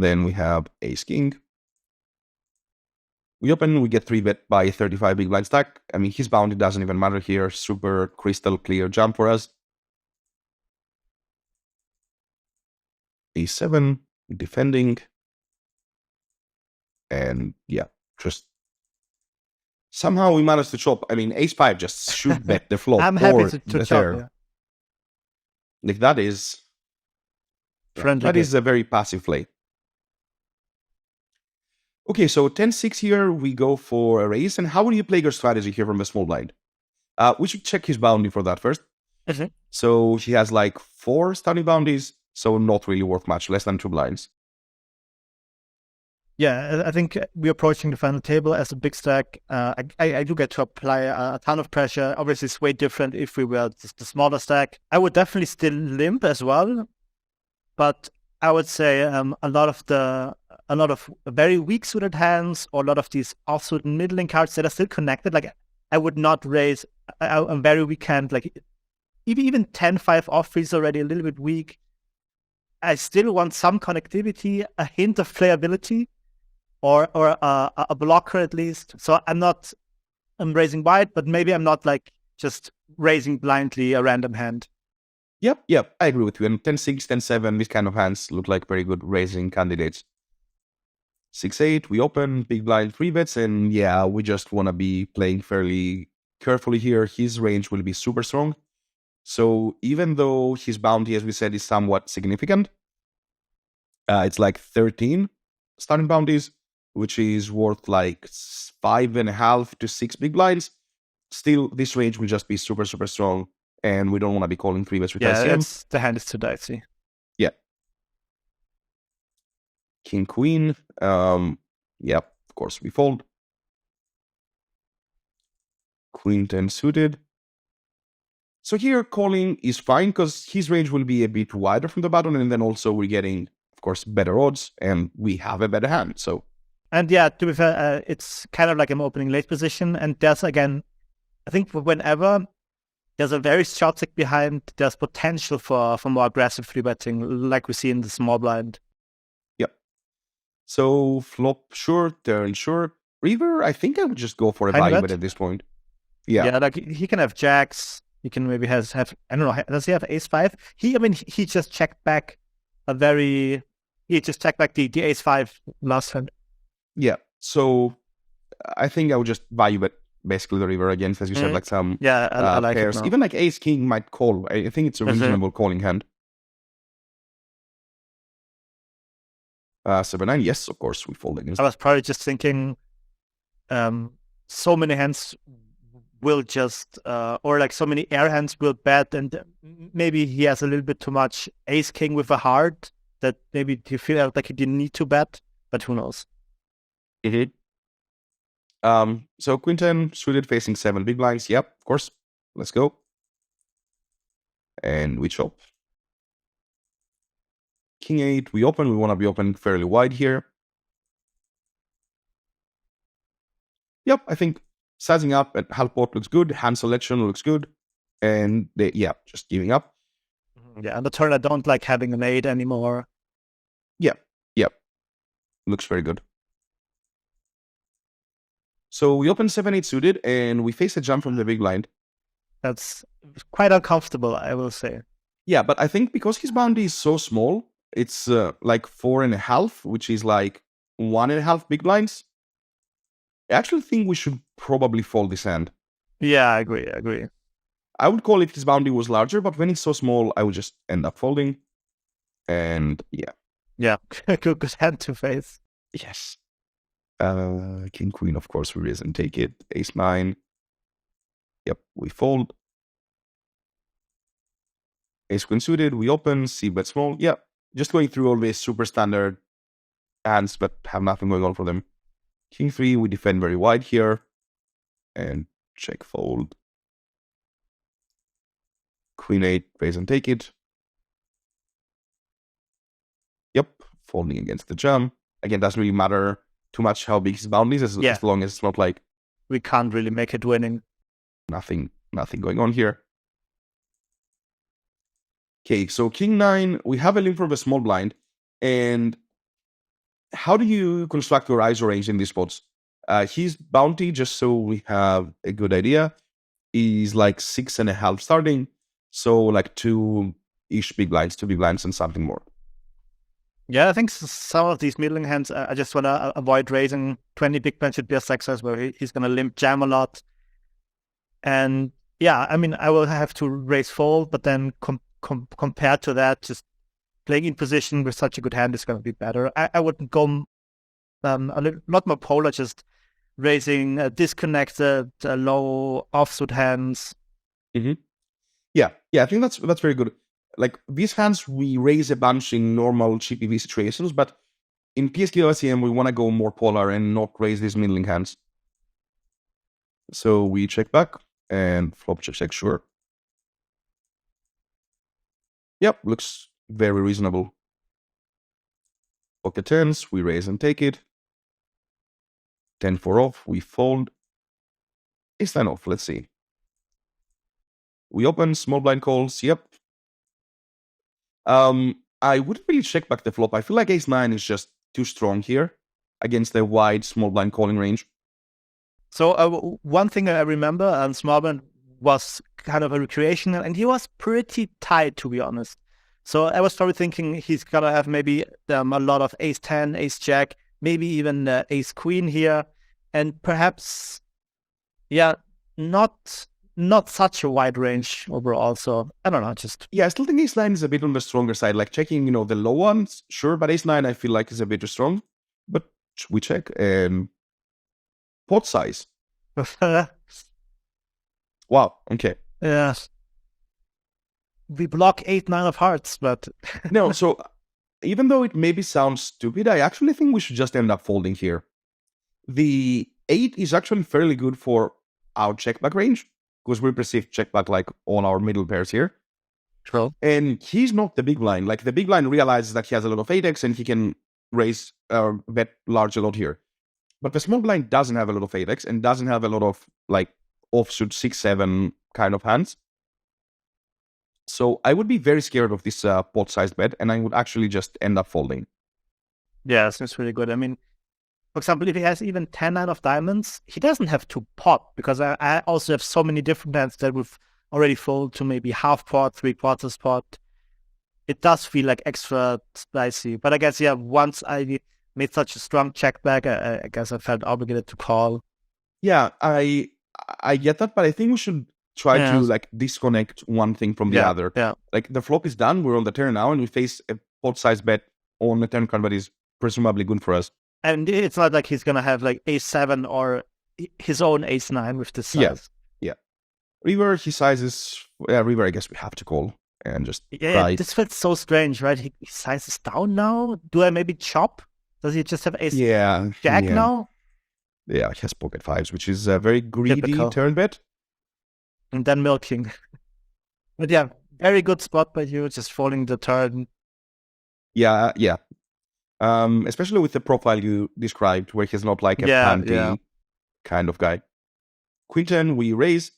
Then we have ace king. We open, we get 3-bet by 35 big blind stack. I mean, his bounty doesn't even matter here. Super crystal clear jump for us. E7, defending. And yeah, just somehow we managed to chop. I mean, ace-5 just should bet the flop. I'm happy to chop. Yeah. Like that is friendly. That is a very passive play. Okay, so 10-6 here, we go for a raise. And how would you play your strategy here from the small blind? We should check his bounty for that first. So he has like 4 standing bounties, so not really worth much, less than 2 blinds. Yeah, I think we're approaching the final table as a big stack. I do get to apply a ton of pressure. Obviously, it's way different if we were the smaller stack. I would definitely still limp as well, but I would say a lot of very weak suited hands, or a lot of these offsuit middling cards that are still connected. Like I would not raise a very weak hand. Like even 10-5 off is already a little bit weak. I still want some connectivity, a hint of playability, or a blocker at least. So I'm raising wide, but maybe I'm not like just raising blindly a random hand. Yep, I agree with you. And 10-6, 10-7, these kind of hands look like very good raising candidates. 6-8, we open, big blind 3-bets, and yeah, we just want to be playing fairly carefully here. His range will be super strong. So even though his bounty, as we said, is somewhat significant, it's like 13 starting bounties, which is worth like 5.5 to 6 big blinds. Still, this range will just be super, super strong, and we don't want to be calling 3-bets with ICM. The hand is too dicey. Yeah. King, queen. Yep, of course we fold. Queen 10 suited. So here calling is fine because his range will be a bit wider from the button, and then also we're getting, of course, better odds, and we have a better hand. So, and yeah, to be fair, it's kind of like I'm opening late position, and there's again, I think whenever there's a very short stick behind, there's potential for more aggressive 3-betting, like we see in the small blind. Yep. So flop sure, turn sure. River, I think I would just go for a value bet at this point. Yeah, like he can have jacks. He can maybe have I don't know. Does he have ace-5? He just checked back the ace-5 last hand. Yeah. So I think I would just value bet basically the river against, as you said, like some I like pairs. It even like ace king might call. I think it's a reasonable calling hand. 7-9, yes, of course we fold against. I was probably just thinking, so many hands will just, or like so many air hands will bet, and maybe he has a little bit too much ace king with a heart that maybe he feel like he didn't need to bet, but who knows? So queen 10 suited facing 7 big blinds. Yep, of course. Let's go. And we chop. King 8, we open. We want to be open fairly wide here. Yep, I think sizing up at half pot looks good. Hand selection looks good. And just giving up. Yeah, and the turn I don't like having an 8 anymore. Yep. Looks very good. So we open 7-8 suited, and we face a jump from the big blind. That's quite uncomfortable, I will say. Yeah, but I think because his bounty is so small, it's like 4.5, which is like 1.5 big blinds. I actually think we should probably fold this hand. Yeah, I agree. I would call if his bounty was larger, but when it's so small, I would just end up folding. And yeah. Yeah, good hand to face. Yes. King, queen, of course, we raise and take it. Ace 9. Yep, we fold. Ace queen suited, we open, c-bet small. Yeah, just going through all these super standard hands, but have nothing going on for them. King 3, we defend very wide here. And check fold. Queen 8, raise and take it. Yep, folding against the jump. Again, doesn't really matter too much how big his bounty is, as long as it's not like... We can't really make it winning. Nothing going on here. Okay, so King 9, we have a limp from a small blind, and how do you construct your ISO range in these spots? His bounty, just so we have a good idea, is like 6.5 starting. So like two big blinds and something more. Yeah, I think some of these middling hands, I just want to avoid raising. 20 big blinds should be a success where he's going to limp jam a lot. And yeah, I mean, I will have to raise fold, but then compared to that, just playing in position with such a good hand is going to be better. I would go a lot more polar, just raising disconnected, low offsuit hands. Mm-hmm. Yeah, I think that's very good. Like these hands, we raise a bunch in normal GPV situations, but in PSKO ICM, we want to go more polar and not raise these middling hands. So we check back and flop check, sure. Yep, looks very reasonable. Pocket tens, we raise and take it. 10-4 off, we fold. Ace-9 off, let's see. We open, small blind calls, yep. I wouldn't really check back the flop. I feel like Ace-9 is just too strong here against the wide small blind calling range. So one thing I remember, small blind was kind of a recreational, and he was pretty tight, to be honest. So I was probably thinking he's going to have maybe a lot of Ace-10, Ace-Jack, maybe even Ace-Queen here. And perhaps, yeah, not such a wide range overall. So I don't know, just... Yeah, I still think Ace-9 is a bit on the stronger side. Like checking, the low ones, sure, but Ace-9 I feel like is a bit too strong. But we check. Pot size. Wow, okay. Yeah. We block 8-9 of hearts, but... No, so even though it maybe sounds stupid, I actually think we should just end up folding here. The 8 is actually fairly good for our checkback range, because we perceive checkback like all our middle pairs here. True. And he's not the big blind. Like the big blind realizes that he has a lot of 8x and he can raise bet large a lot here. But the small blind doesn't have a lot of 8x and doesn't have a lot of like offsuit 6-7 kind of hands. So I would be very scared of this pot-sized bet, and I would actually just end up folding. Yeah, it seems really good. I mean, for example, if he has even 10-9 of diamonds, he doesn't have to pot, because I also have so many different hands that would already fold to maybe half pot, 3/4 pot. It does feel like extra spicy. But I guess, yeah, once I made such a strong check back, I guess I felt obligated to call. Yeah, I get that, but I think we should try to like disconnect one thing from the other. Yeah. Like the flop is done, we're on the turn now, and we face a pot-sized bet on the turn card that is presumably good for us. And it's not like he's gonna have like Ace-7 or his own Ace-9 with this size. Yeah. River, he sizes. Yeah, River, I guess we have to call and just try. This felt so strange, right? He sizes down now. Do I maybe chop? Does he just have Ace-Jack now? Yeah, he has pocket fives, which is a very greedy turn bet. And then milking. But yeah, very good spot by you, just folding the turn. Yeah. Especially with the profile you described, where he's not like a panty kind of guy. Queen-10, we raise.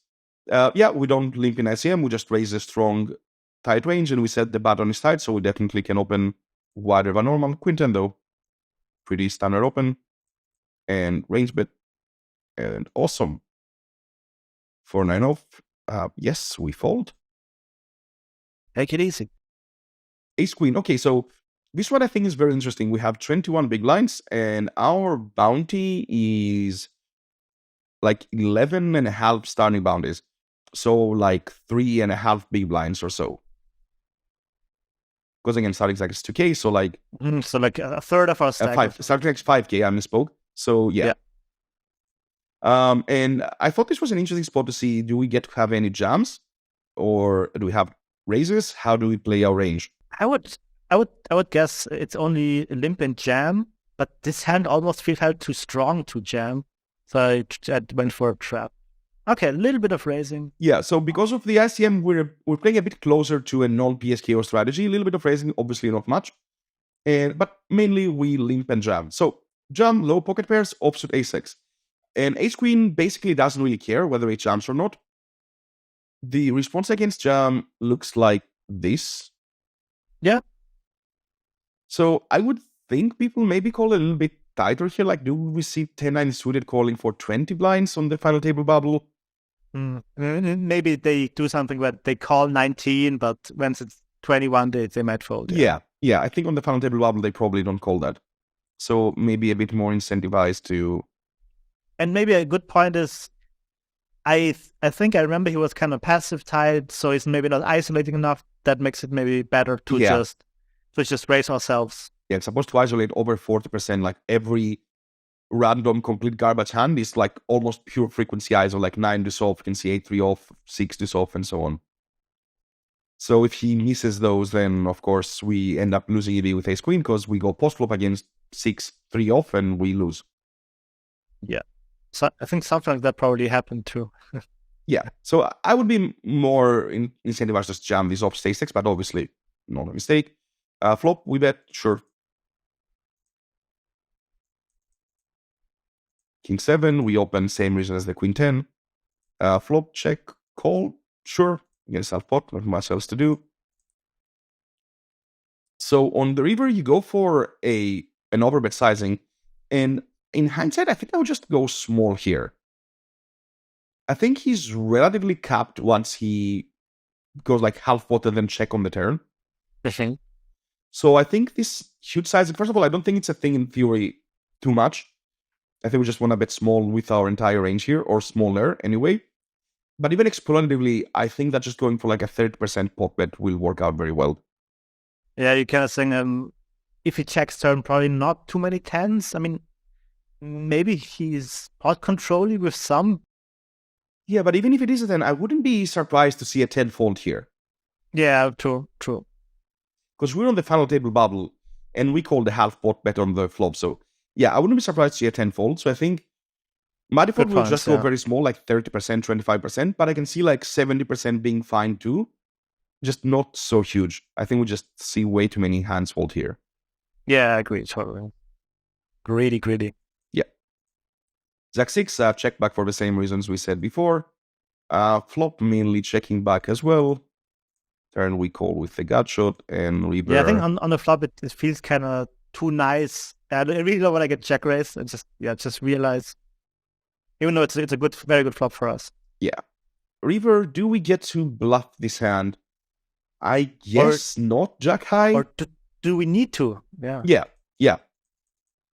We don't limp in ICM, we just raise a strong tight range, and we set the button is tight, so we definitely can open wider than normal. Queen-10 though, pretty standard open. And range bet. And awesome. 4-9 off. Yes, we fold. Take it easy. Ace-Queen. Okay, so this one I think is very interesting. We have 21 big blinds, and our bounty is like 11.5 starting bounties. So like 3.5 big blinds or so. Because again, starting stack is 2K, so like... so like a third of our stack. Starting stack is 5K, I misspoke. So yeah. And I thought this was an interesting spot to see, do we get to have any jams? Or do we have raises? How do we play our range? I would guess it's only limp and jam, but this hand almost felt too strong to jam. So I went for a trap. Okay, a little bit of raising. Yeah, so because of the ICM, we're playing a bit closer to a non-PSKO strategy. A little bit of raising, obviously not much. But mainly we limp and jam. So jam, low pocket pairs, offsuit Ace-6. And Ace-Queen basically doesn't really care whether it jams or not. The response against jam looks like this. Yeah. So I would think people maybe call it a little bit tighter here. Like, do we see 10-9 suited calling for 20 blinds on the final table bubble? Maybe they do something where they call 19, but once it's 21, they might fold. Yeah. I think on the final table bubble, they probably don't call that. So maybe a bit more incentivized to... And maybe a good point is, I think I remember he was kind of passive tied, so he's maybe not isolating enough. That makes it maybe better to just raise ourselves. Yeah, it's supposed to isolate over 40%. Like every random complete garbage hand is like almost pure frequency ISO, like 9 dissolve, you can see 8-3 off, 6 dissolve, and so on. So if he misses those, then of course we end up losing EV with ace queen because we go post flop against 6-3 off and we lose. Yeah. So I think something like that probably happened too. Yeah. So I would be more incentivized to jam these off stay stakes, but obviously not a mistake. Flop, we bet, sure. King 7, we open, same reason as the Queen 10. Flop, check, call, sure. Against half pot, not much else to do. So on the river, you go for an overbet sizing. And in hindsight, I think I would just go small here. I think he's relatively capped once he goes like half pot and then check on the turn. Mm-hmm. So I think this huge sizing, first of all, I don't think it's a thing in theory too much. I think we just want to bet small with our entire range here, or smaller anyway. But even exploratively, I think that just going for like a 30% pot bet will work out very well. Yeah, you kind of saying if he checks turn, probably not too many tens. I mean, maybe he's pot controlling with some. Yeah, but even if it is a 10, I wouldn't be surprised to see a 10 fold here. Yeah, true. Because we're on the final table bubble, and we call the half pot bet on the flop. So yeah, I wouldn't be surprised to see a 10 fold. So I think my default will just go very small, like 30%, 25%, but I can see like 70% being fine too. Just not so huge. I think we just see way too many hands fold here. Yeah, I agree, totally. Greedy. Yeah. Jack 6, check back for the same reasons we said before. Flop mainly checking back as well. Turn we call with the gut shot and river. Yeah, I think on the flop it feels kind of too nice. I really don't want to get check raised and just realize, even though it's a very good flop for us. Yeah. River, do we get to bluff this hand? I guess not Jack high. Or do we need to? Yeah.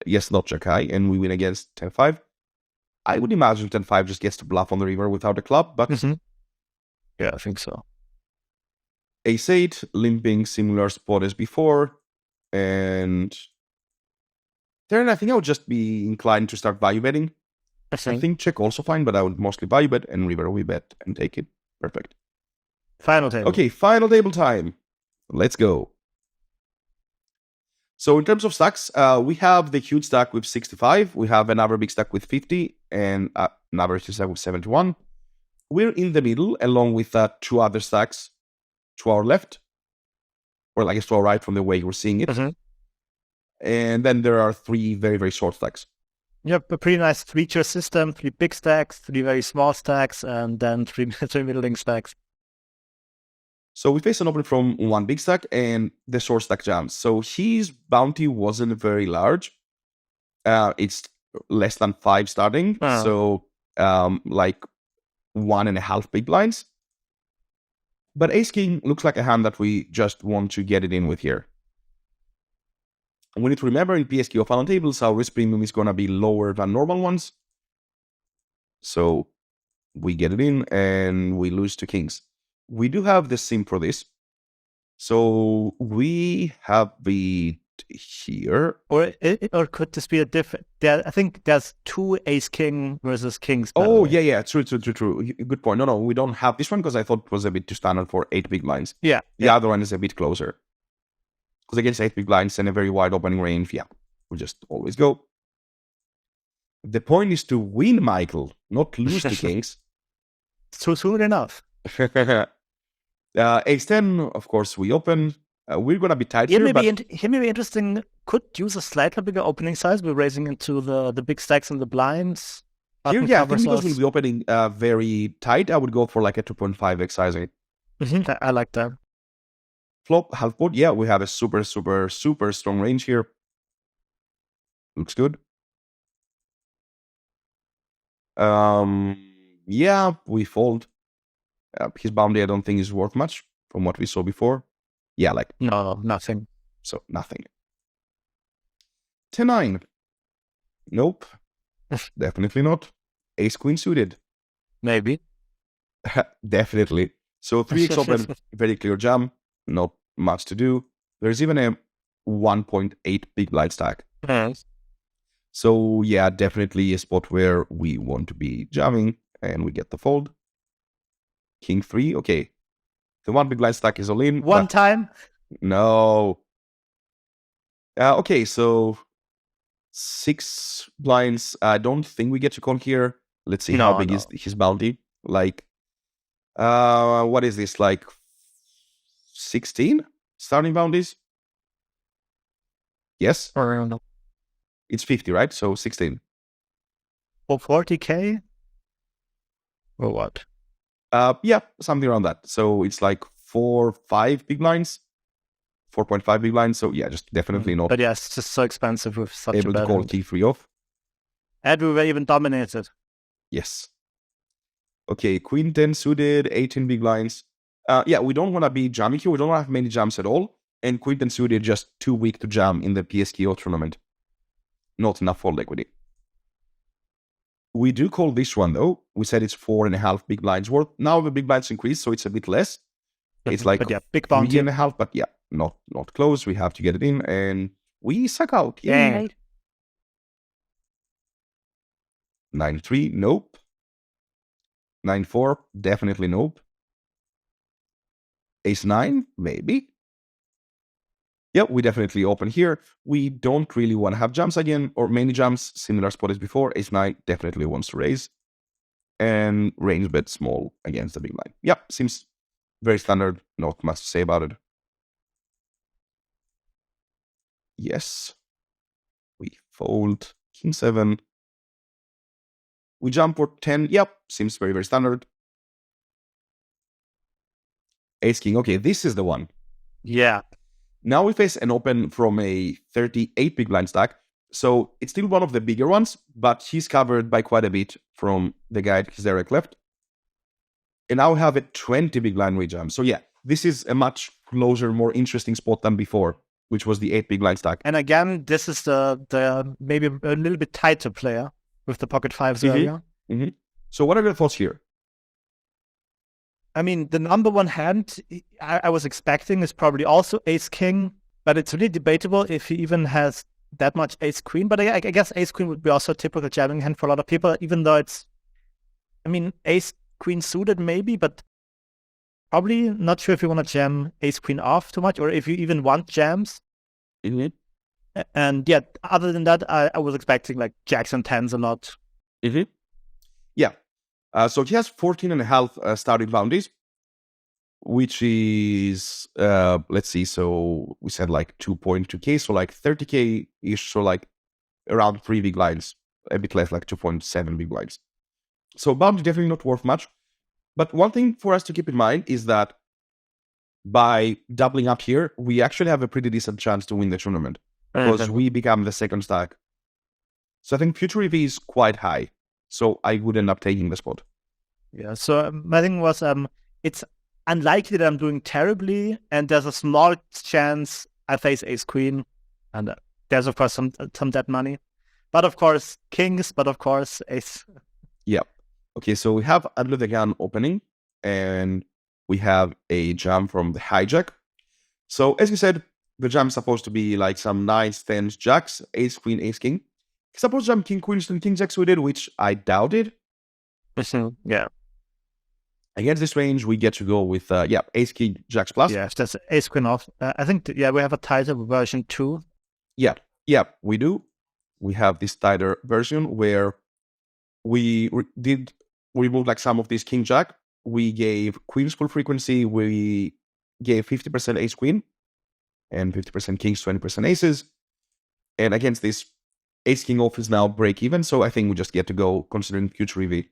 Yes, not Jack high, and we win against 10-5. I would imagine 10-5 just gets to bluff on the river without a club, but... Mm-hmm. Yeah, I think so. Ace 8, limping, similar spot as before, and... Turn, I think I would just be inclined to start value betting. I think check also fine, but I would mostly value bet, and river we bet and take it. Perfect. Final table. Okay, final table time. Let's go. So in terms of stacks, we have the huge stack with 65. We have another big stack with 50 and another huge stack with 71. We're in the middle along with two other stacks to our left, or I guess to our right from the way we're seeing it. Mm-hmm. And then there are 3 very, very short stacks. Yep, a pretty nice 3-tier system, 3 big stacks, 3 very small stacks, and then 3 middling stacks. So we face an opening from 1 big stack and the short stack jams. So his bounty wasn't very large. It's less than 5 starting. So like 1.5 big blinds. But Ace King looks like a hand that we just want to get it in with here. And we need to remember in PSKO final tables, our risk premium is going to be lower than normal ones. So we get it in and we lose to kings. We do have the sim for this. So we have beat here. Or could this be a different... I think there's 2 ace-king versus kings. Oh, yeah. True. Good point. No, we don't have this one because I thought it was a bit too standard for 8 big blinds. Yeah. The other one is a bit closer. Because against 8 big blinds and a very wide opening range, we just always go. The point is to win, Michael, not lose to kings. So soon enough. Ace 10, of course, we open. We're going to be tight here. He may be interesting. Could use a slightly bigger opening size. We're raising into the big stacks and the blinds. Here, I think because we'll be opening very tight, I would go for like a 2.5x sizing. Mm-hmm. I like that. Flop, half pot. Yeah, we have a super, super, super strong range here. Looks good. Yeah, we fold. His bounty I don't think is worth much from what we saw before. Yeah, like No, nothing. so nothing. 10-9. Nope. Definitely not. Ace queen suited. Maybe. Definitely. So 3x open, very clear jam. Not much to do. There's even a 1.8 big blind stack. Yes. So yeah, definitely a spot where we want to be jamming, and we get the fold. King 3, okay. The one big blind stack is all in. One time? No. Okay, so 6 blinds. I don't think we get to call here. Let's see how big is his bounty. Like, what is this? Like 16 starting bounties? Yes? Or no. It's 50, right? So 16. For 40k? Or what? Yeah, something around that. So it's like 4-5 big blinds. 4.5 big blinds. So yeah, just definitely not. But yeah, it's just so expensive with such able a bad to call hand. King 3 off. And we were even dominated. Yes. Okay, Queen 10 suited, 18 big blinds. Yeah, we don't want to be jamming here. We don't have many jams at all. And Queen 10 suited just too weak to jam in the PSKO tournament. Not enough fold equity. We do call this one though. We said it's 4.5 big blinds worth. Now the big blinds increase, so it's a bit less. It's like but yeah, big bounty. 3.5, but yeah, not close. We have to get it in, and we suck out. Yay. 9-3, nope. 9-4, definitely nope. Ace-9, maybe. Yeah, we definitely open here. We don't really want to have jumps again, or many jumps, similar spot as before. Ace-9 definitely wants to raise. And range bet small against the big line. Yeah, seems very standard. Not much to say about it. Yes. We fold. King 7. We jump for 10. Yep, seems very, very standard. Ace King. Okay, this is the one. Yeah. Now we face an open from a 38 big blind stack. So it's still one of the bigger ones, but he's covered by quite a bit from the guy at his direct left. And now we have a 20 big blind rejam. So yeah, this is a much closer, more interesting spot than before, which was the 8 big blind stack. And again, this is the maybe a little bit tighter player with the pocket fives earlier. Mm-hmm. So what are your thoughts here? I mean, the number one hand I was expecting is probably also ace king, but it's really debatable if he even has that much ace queen. But I guess ace queen would be also a typical jamming hand for a lot of people, even though it's, I mean, ace queen suited maybe, but probably not sure if you want to jam ace queen off too much, or if you even want jams. Mm-hmm. And yeah, other than that, I was expecting like jacks and tens a lot. Mm-hmm. Yeah. So he has 14.5 starting bounties, which is, let's see, so we said like 2.2k, so like 30k-ish, so like around 3 big blinds, a bit less, like 2.7 big blinds. So bounty definitely not worth much. But one thing for us to keep in mind is that by doubling up here, we actually have a pretty decent chance to win the tournament, because we become the second stack. So I think future EV is quite high. So I would end up taking the spot. Yeah, so my thing was, it's unlikely that I'm doing terribly, and there's a small chance I face ace queen, and there's of course some dead money, but of course kings, but of course ace. Yeah. Okay, so we have under the gun opening, and we have a jam from the hijack. So as you said, the jam is supposed to be like some 9s, 10s, jacks, ace queen, ace king. Suppose jam king queen and king jack suited, which I doubted. Yeah. Against this range, we get to go with ace king jacks plus. Yeah, if that's ace queen off. I think we have a tighter version too. Yeah, we do. We have this tighter version where we did remove like some of this king jack. We gave queens full frequency. We gave 50% ace queen and 50% kings, 20% aces. And against this, ace king off is now break even, so I think we just get to go considering future EV,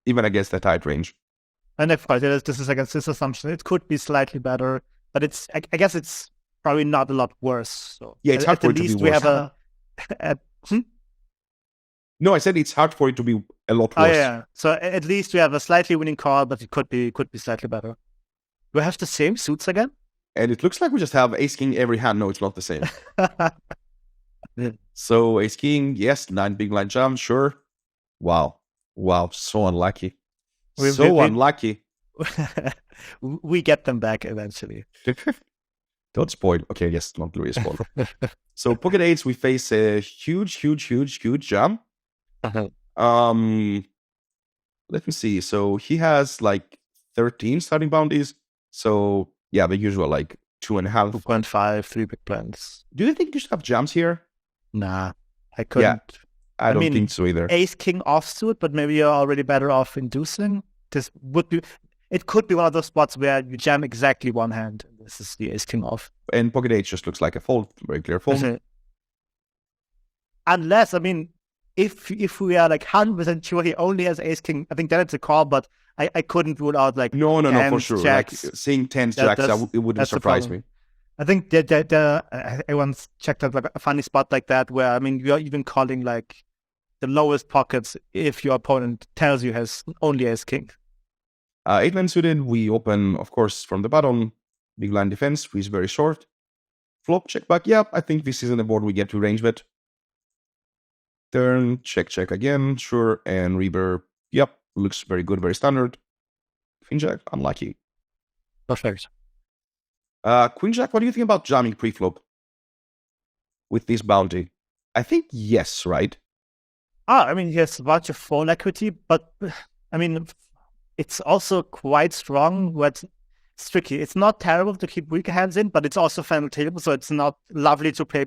even against the tight range. And of course, this is against this assumption. It could be slightly better, but it's I guess it's probably not a lot worse. So yeah, it's hard at for the it to be least worse. We have Hmm? No, I said it's hard for it to be a lot Oh worse. yeah. So at least we have a slightly winning call, but it could be slightly better. Do we have the same suits again? And it looks like we just have ace king every hand. No, it's not the same. So ace king, yes, 9 big blind jump, sure. Wow, so unlucky, unlucky. We get them back eventually. Don't spoil. Okay, yes, not really a spoil. So pocket eights, we face a huge jump. Let me see. So he has like 13 starting bounties. So yeah, the usual like 2.5. 2.5, 3 big blinds. Do you think you should have jumps here? Nah, I couldn't. Yeah, I don't think so either. Ace king offsuit, but maybe you're already better off inducing. This would be. It could be one of those spots where you jam exactly one hand. This is the ace king off. And pocket eight just looks like a fold, very clear fold. Unless, I mean, if we are like 100% sure he only has ace king, I think then it's a call. But I couldn't rule out like no, for sure. Jacks. Like seeing 10s jacks, it wouldn't surprise me. I think that I once checked out like a funny spot like that where, I mean, you're even calling like the lowest pockets if your opponent tells you has only ace king. 8-9 suited, we open, of course, from the bottom. Big blind defense, he's very short. Flop, check back. Yeah, I think this isn't a board we get to range bet. Turn, check again, sure. And river, yep, looks very good, very standard. Queen jack, unlucky. Perfect. Queen jack, what do you think about jamming pre-flop with this bounty? I think yes, right? I mean, he has a bunch of phone equity, but I mean, it's also quite strong. But it's tricky. It's not terrible to keep weaker hands in, but it's also final table, so it's not lovely to play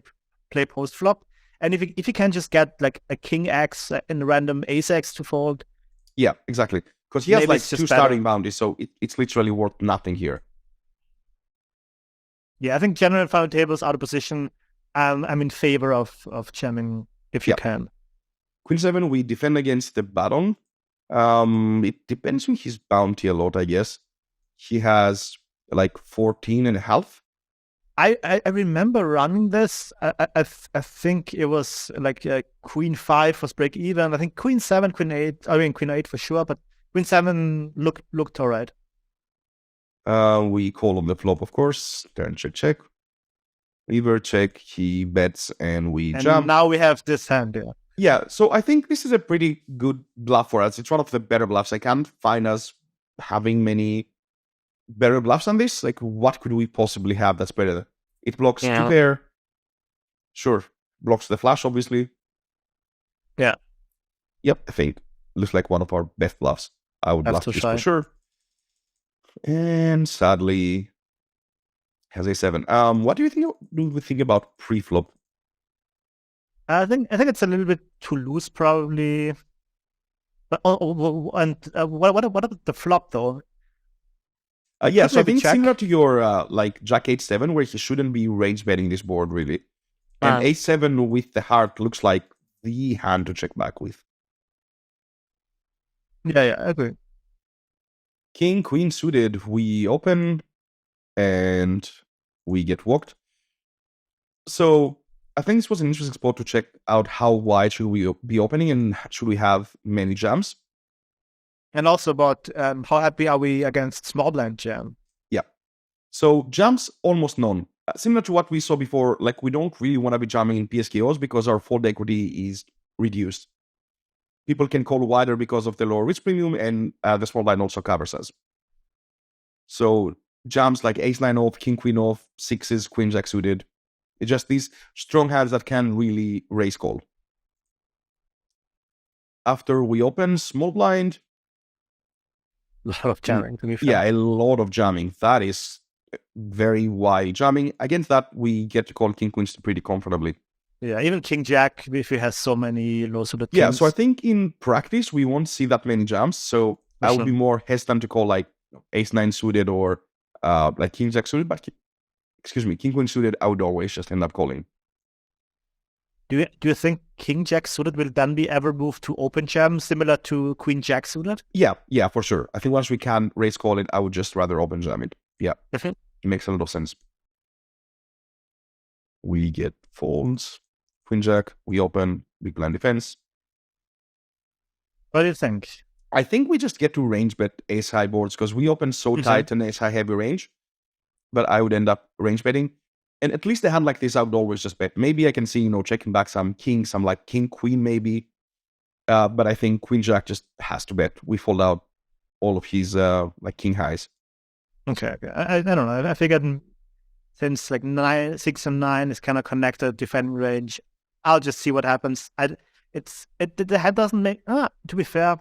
post flop. And if you can just get like a king X and a random ace X to fold. Yeah, exactly. Because he has like 2 starting bounties, so it's literally worth nothing here. Yeah, I think general final tables out of position. I'm in favor of jamming if you can. Queen 7, we defend against the button. It depends on his bounty a lot, I guess. He has like 14.5. I remember running this. I think it was like Queen 5 was break even. I think Queen 7, Queen 8. I mean Queen 8 for sure, but Queen 7 looked alright. We call on the flop, of course. Turn check. River check. He bets and we jump. Now we have this hand. Yeah, so I think this is a pretty good bluff for us. It's one of the better bluffs. I can't find us having many better bluffs than this. Like, what could we possibly have that's better? It blocks 2 pair. Sure. Blocks the flush, obviously. Yeah. Yep, I think. Looks like one of our best bluffs. I would bluff this for sure. And sadly, has a7. What do we think about pre-flop? I think it's a little bit too loose, probably. But what about the flop though? Yeah, so I think similar to your like Jack 8-7, where he shouldn't be range betting this board really, and A7 with the heart looks like the hand to check back with. Yeah, I agree. King, Queen suited, we open, and we get walked. So I think this was an interesting spot to check out how wide should we be opening and should we have many jams. And also about how happy are we against small blind jam? Yeah. So jams, almost none. Similar to what we saw before, like we don't really want to be jamming in PSKOs because our fold equity is reduced. People can call wider because of the lower risk premium, and the small blind also covers us. So jams like ace-9 off, king-queen off, 6s, queen-jack suited. It's just these strong hands that can really raise call. After we open small blind, a lot of jamming. Yeah, a lot of jamming. That is very wide jamming. Against that, we get to call king queens pretty comfortably. Yeah, even king jack if he has so many low suited kings. Yeah, so I think in practice we won't see that many jams. So I would be more hesitant to call like ace-9 suited or like king jack suited. But king queen suited, I would always just end up calling. Do you think king jack suited will then be ever moved to open jam similar to queen jack suited? Yeah, for sure. I think once we can raise call it, I would just rather open jam it. Yeah, It makes a lot of sense. We get folds. Queen Jack, we open, big blind defense. What do you think? I think we just get to range bet ace high boards because we open so tight and ace high heavy range, but I would end up range betting. And at least a hand like this, I would always just bet. Maybe I can see, checking back some king, some like king, queen maybe. But I think Queen Jack just has to bet. We fold out all of his like king highs. Okay. I don't know. I figured since like 6 and 9 is kind of connected defending range, I'll just see what happens. The head doesn't make. To be fair,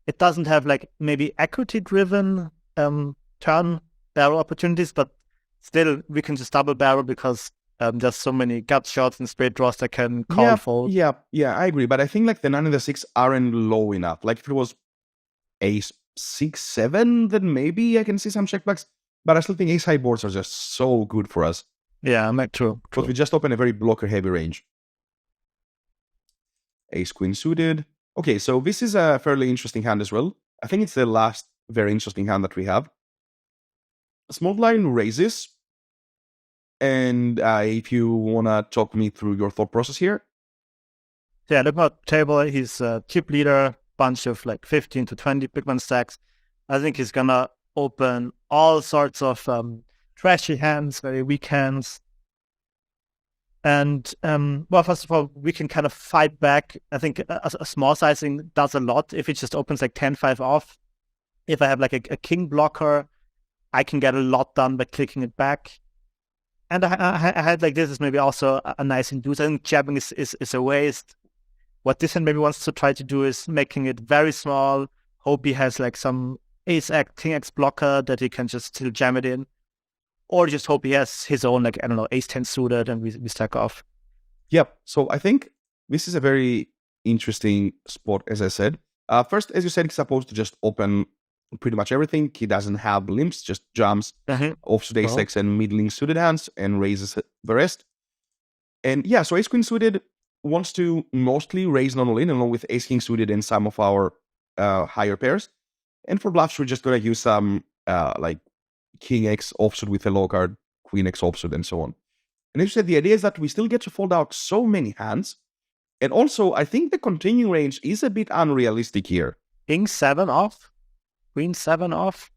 it doesn't have like maybe equity driven turn barrel opportunities, but still we can just double barrel because there's so many gut shots and straight draws that can call fold. Yeah, I agree. But I think like the 9 and the 6 aren't low enough. Like if it was ace 6, 7, then maybe I can see some checkbacks. But I still think ace high boards are just so good for us. Yeah, true. Because we just open a very blocker heavy range. Ace queen suited. Okay, so this is a fairly interesting hand as well. I think it's the last very interesting hand that we have. Small blind raises. And if you want to talk me through your thought process here. Yeah, look at the table. He's a chip leader, bunch of like 15 to 20 big blind stacks. I think he's going to open all sorts of trashy hands, very weak hands. And, well, first of all, we can kind of fight back. I think a small sizing does a lot if it just opens like 10-5 off. If I have like a king blocker, I can get a lot done by clicking it back. And I had like this is maybe also a nice induce. I think jabbing is a waste. What this hand maybe wants to try to do is making it very small. Hope he has like some ace x, king x blocker that he can just still jam it in. Or just hope he has his own, like, I don't know, ace 10 suited and we stack off. Yep. So I think this is a very interesting spot, as I said. First, as you said, he's supposed to just open pretty much everything. He doesn't have limps, just jumps, offsuit ace x and middling suited hands and raises the rest. And yeah, so ace queen suited wants to mostly raise non-all-in along with ace king suited and some of our higher pairs. And for bluffs, we're just going to use some like king x offsuit with a low card, queen x offsuit, and so on. And as you said, the idea is that we still get to fold out so many hands. And also, I think the continuing range is a bit unrealistic here. King 7 off? Queen 7 off?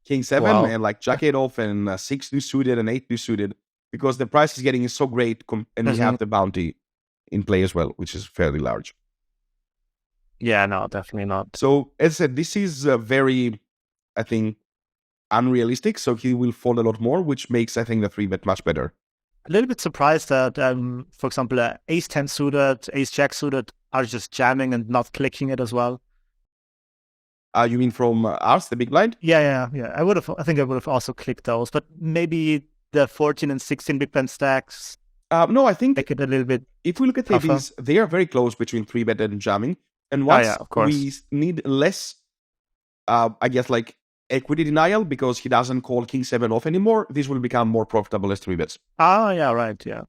King 7 and like jack 8 off and 6 do suited and 8 do suited because the price is getting so great and we have the bounty in play as well, which is fairly large. Yeah, no, definitely not. So as I said, this is very, I think, unrealistic. So he will fold a lot more, which makes, I think, the 3-bet much better. A little bit surprised that, for example, ace 10 suited, ace jack suited are just jamming and not clicking it as well. You mean from ours, the big blind? Yeah. I think I would have also clicked those, but maybe the 14 and 16 big blind stacks. No, I think make it a little bit. If we look at these, they are very close between 3-bet and jamming. And once we need less, I guess, like equity denial because he doesn't call king 7 off anymore, this will become more profitable as 3-bets. Yeah, right, yeah.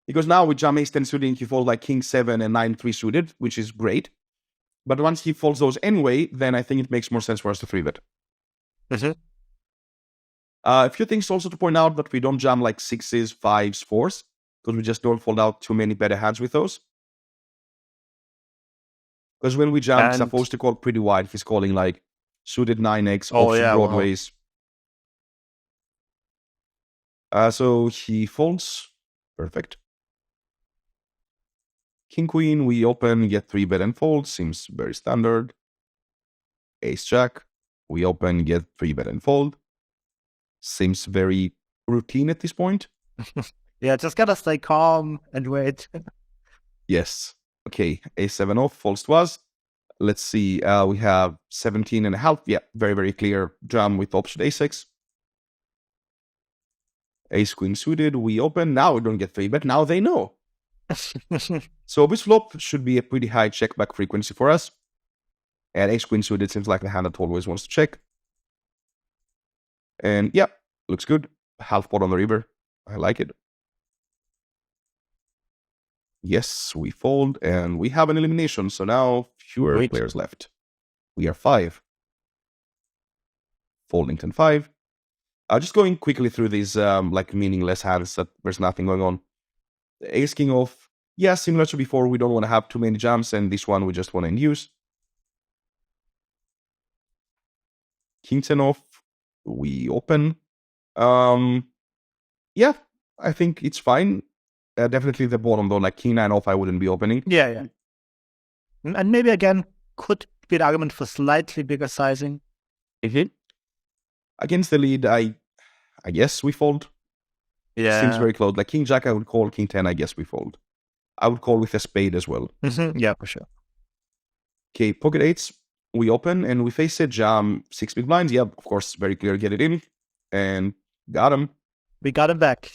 Because now with jam ace 10 suited, he folds like king 7 and 9-3 suited, which is great. But once he folds those anyway, then I think it makes more sense for us to 3-bet. A few things also to point out that we don't jam like 6s, 5s, 4s, because we just don't fold out too many better hands with those. Because when we jam, he's supposed to call pretty wide. He's calling like suited 9x, offsuit broadways. So he folds. Perfect. King, queen, we open, get 3-bet and fold. Seems very standard. Ace, jack, we open, get 3-bet and fold. Seems very routine at this point. Yeah, just gotta stay calm and wait. Yes. Okay, ace 7 off, folds to us. Let's see, we have 17.5. Yeah, very, very clear jam with offsuit ace x. Ace queen suited, we open. Now we don't get 3-bet. Now they know. So this flop should be a pretty high check back frequency for us. And ace queen suited seems like the hand that always wants to check. And yeah, looks good. Half pot on the river. I like it. Yes, we fold and we have an elimination. So now fewer players left. We are 5. Folding 10-5. Just going quickly through these like meaningless hands that there's nothing going on. Ace king off, yeah, similar to before, we don't want to have too many jams, and this one we just want to induce. King 10 off, we open. Yeah, I think it's fine. Definitely the bottom though, like king 9 off, I wouldn't be opening. Yeah. And maybe again, could be an argument for slightly bigger sizing. Against the lead, I guess we fold. Yeah. Seems very close. Like king jack, I would call. King 10, I guess we fold. I would call with a spade as well. Yeah, for sure. Okay, pocket eights, we open and we face a jam 6 big blinds. Yeah, of course, very clear, get it in. And got him. We got him back.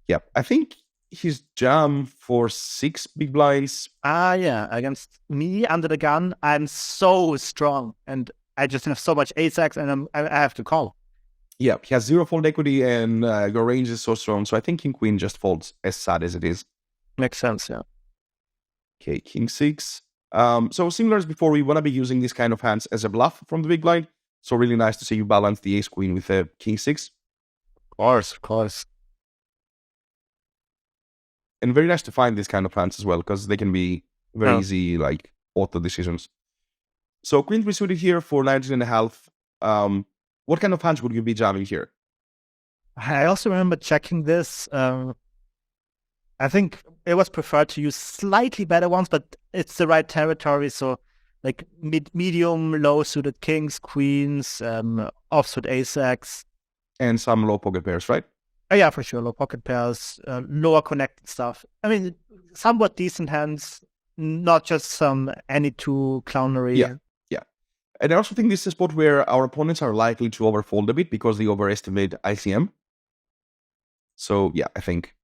Yeah, I think his jam for 6 big blinds. Yeah, against me under the gun, I'm so strong. And I just have so much ace-x and I have to call. Yeah, he has 0 fold equity and your range is so strong. So I think king queen just folds, as sad as it is. Makes sense, yeah. Okay, king 6. So similar as before, we want to be using these kind of hands as a bluff from the big blind. So really nice to see you balance the ace queen with a king 6. Of course. And very nice to find these kind of hands as well, because they can be very easy, like auto decisions. So queen 3 suited here for 19.5. What kind of hands would you be jamming here? I also remember checking this. I think it was preferred to use slightly better ones, but it's the right territory. So like medium, low suited kings, queens, offsuit ace-x. And some low pocket pairs, right? Oh, yeah, for sure. Low pocket pairs, lower connected stuff. I mean, somewhat decent hands, not just some any two clownery. Yeah. And I also think this is a spot where our opponents are likely to overfold a bit because they overestimate ICM. So yeah, I think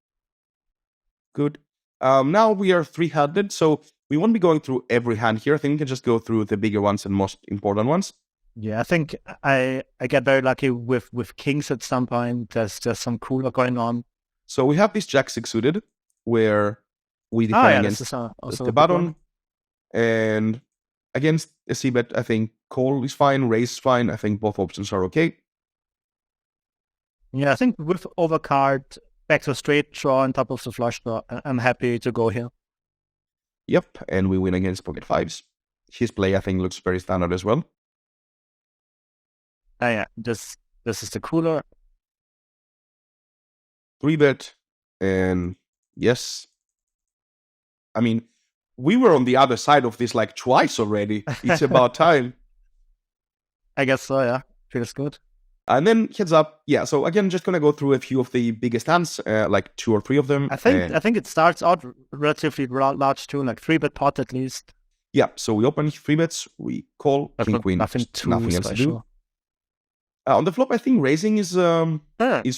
good. Now we are 3-handed, so we won't be going through every hand here. I think we can just go through the bigger ones and most important ones. Yeah, I think I get very lucky with kings at some point. There's just some cooler going on. So we have this jack 6 suited where we defend against the button. And against a c-bet, I think call is fine, raise is fine. I think both options are okay. Yeah, I think with overcard, back to straight draw on top of the flush draw, I'm happy to go here. Yep, and we win against pocket 5s. His play, I think, looks very standard as well. Yeah, this is the cooler. 3-bet, and yes. I mean, we were on the other side of this like twice already. It's about time. I guess so, yeah. Feels good. And then heads up. Yeah, so again, just going to go through a few of the biggest hands, like 2 or 3 of them. I think it starts out relatively large too, like 3-bet pot at least. Yeah, so we open 3 bets, we call, king, queen, nothing else to do. On the flop, I think raising is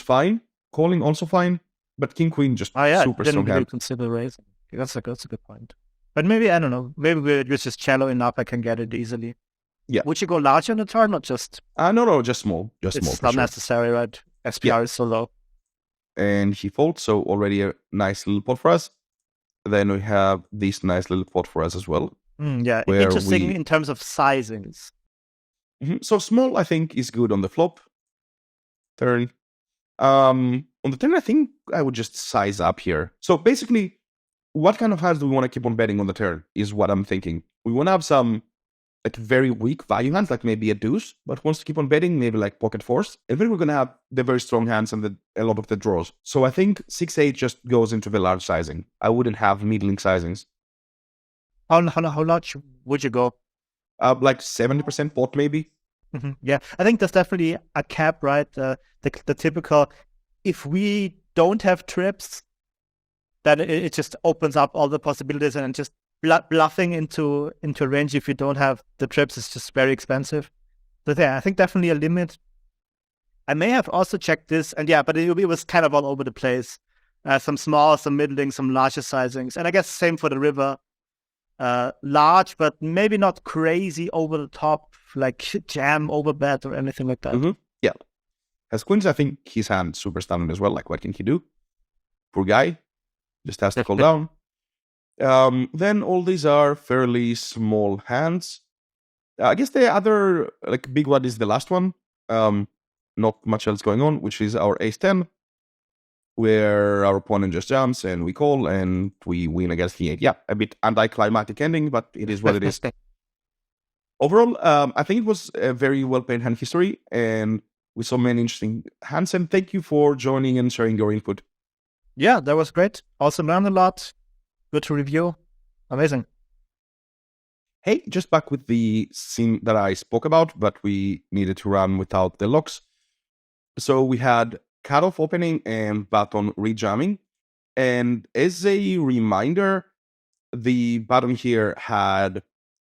fine, calling also fine, but king, queen just super strong hand. Consider raising. That's a good point. But maybe, I don't know, maybe we're just shallow enough I can get it easily. Yeah. Would you go large on the turn, not just? No, just small. It's not necessary, right? SPR is so low. And he folds, so already a nice little pot for us. Then we have this nice little pot for us as well. Yeah, interesting in terms of sizings. So small, I think, is good on the flop. Turn. On the turn, I think I would just size up here. So basically, what kind of hands do we want to keep on betting on the turn is what I'm thinking. We want to have some like very weak value hands, like maybe a deuce, but wants to keep on betting, maybe like pocket 4s. And then we're going to have the very strong hands and a lot of the draws. So I think 6-8 just goes into the large sizing. I wouldn't have middling sizings. How large would you go? Like 70% pot, maybe. Yeah, I think there's definitely a cap, right? The typical, if we don't have trips, then it just opens up all the possibilities, and just bluffing into a range if you don't have the trips is just very expensive. So yeah, I think definitely a limit. I may have also checked this, and yeah, but it was kind of all over the place. Some small, some middling, some larger sizings, and I guess same for the river. Large, but maybe not crazy over the top, like jam over bet or anything like that. Yeah. As queens, I think his hand super standard as well. Like, what can he do? Poor guy. Just has to call down. Then all these are fairly small hands. I guess the other like big one is the last one. Not much else going on, which is our ace 10. where our opponent just jumps and we call and we win against the 8. Yeah, a bit anticlimactic ending, but it is what it is. Overall, I think it was a very well-played hand history, and we saw many interesting hands, and thank you for joining and sharing your input. Yeah, that was great. Also learned a lot. Good to review. Amazing. Hey, just back with the scene that I spoke about, but we needed to run without the locks. So we had cutoff opening and button rejamming. And as a reminder, the button here had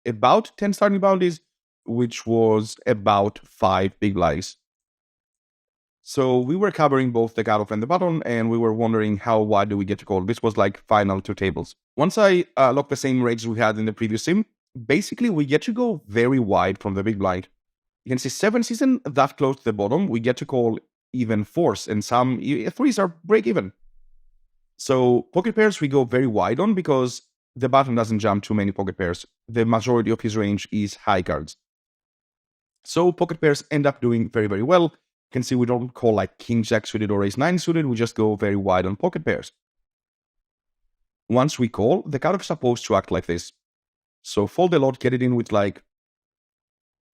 about 10 starting bounties, which was about 5 big blinds. So we were covering both the cutoff and the button, and we were wondering how wide do we get to call. This was like final 2 tables. Once I locked the same range we had in the previous sim, basically we get to go very wide from the big blind. You can see 7 season that close to the bottom, we get to call even 4s, and some 3s are break even. So pocket pairs we go very wide on because the button doesn't jump too many pocket pairs. The majority of his range is high cards. So pocket pairs end up doing very, very well. You can see we don't call like king jack suited or ace 9 suited, we just go very wide on pocket pairs. Once we call, the cutoff is supposed to act like this. So fold a lot, get it in with like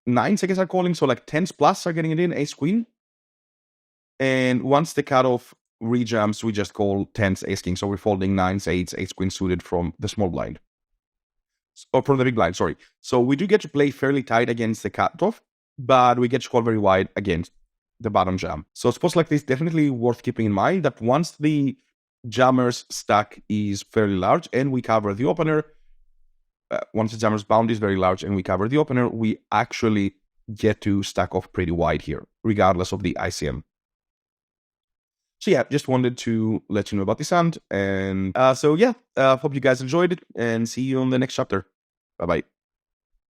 9 seconds are calling, so like 10s plus are getting it in, ace queen. And once the cutoff rejumps, we just call 10s, ace king. So we're folding 9s, 8s, ace queen suited from the small blind. Or from the big blind, sorry. So we do get to play fairly tight against the cutoff, but we get to call very wide against the bottom jam. So spots like this definitely worth keeping in mind that once the jammer's stack is fairly large and we cover the opener, once the jammer's bound is very large and we cover the opener, we actually get to stack off pretty wide here, regardless of the ICM. So yeah, just wanted to let you know about this hand. And hope you guys enjoyed it and see you on the next chapter. Bye-bye.